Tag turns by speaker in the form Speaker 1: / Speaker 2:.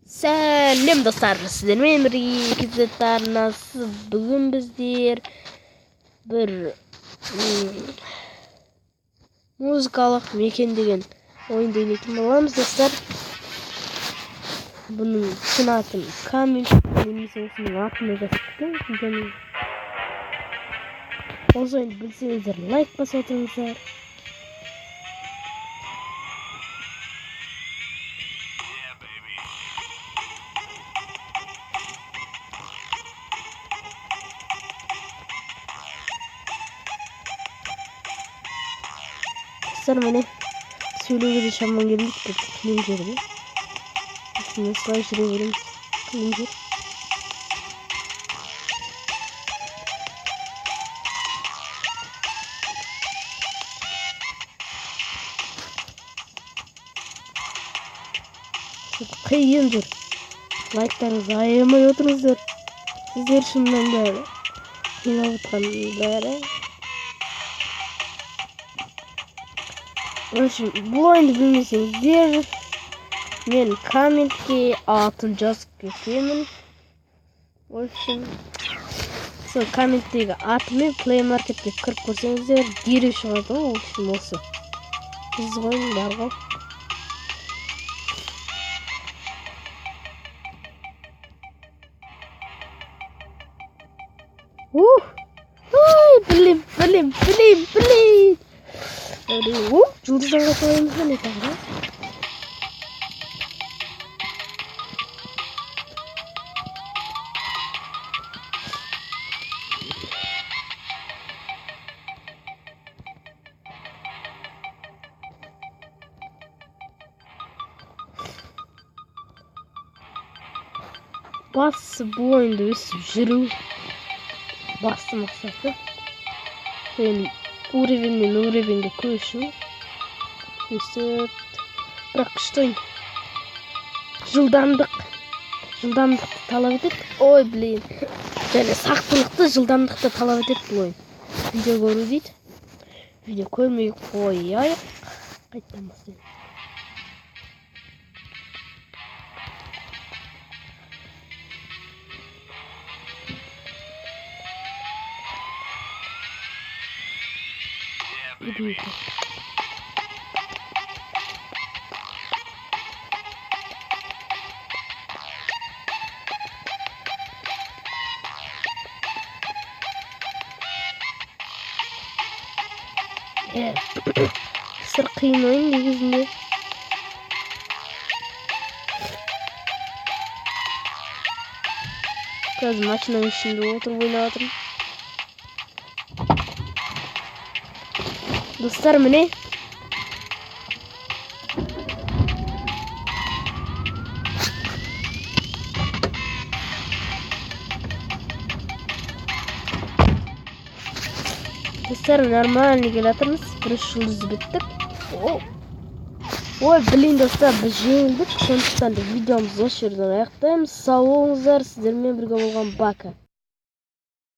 Speaker 1: Сәлем достар, сіздермен бірге KZ арнасы. Бүгін біздер бір музыкалық мекен деген ойынды ойнайтын боламыз достар. Бұның шын атын Камил, немесе осының атын жазыпты. Осы ойынды білсеңіздер лайк басып отырыңыздар. Dostlar beni söyleyince şamman geldik de klincerdi. Şimdi slime şuraya vereyim. Klincer. Çok kıyındır. Like'larınızı ayırmayı oturunuzdur. Sizler şundan böyle. Yine böyle. Bu oyunu bilmeseniz men Kamil'e атын жазып кетемін. Сол Камил'дегі атымен Play Market'ке кіріп көрсеңіздер дереу шығады ғой. Осы біз ойын бар ғой. Блин. Жұлдыздарға салайымыз ба не тағы? Басты бұл ойынды өсіп жүру басты мақсаты. Уровеньнен уровеньге көшу. Өсіп, бірақ күшті ойын. Жылдамдықты талап етеді. Ой, блин. Және сақтылықты, жылдамдықты талап етеді бұл ойын. Видео көру дейді. Видео көрмей қойайық. Қайттан бастайын. Сыр қиын ойын негізінде. Қазір машинаның ішінде отырып ойнап жатырмын. Dostlar mı Dostlar нормально келатырмыз. Бір жұлдыз біттік. Ой, блин, достар, біз жеңілдік. Сондықтан да видеомызды осы жерден аяқтаймыз. Сау болыңыздар, сіздермен бірге болған Бака.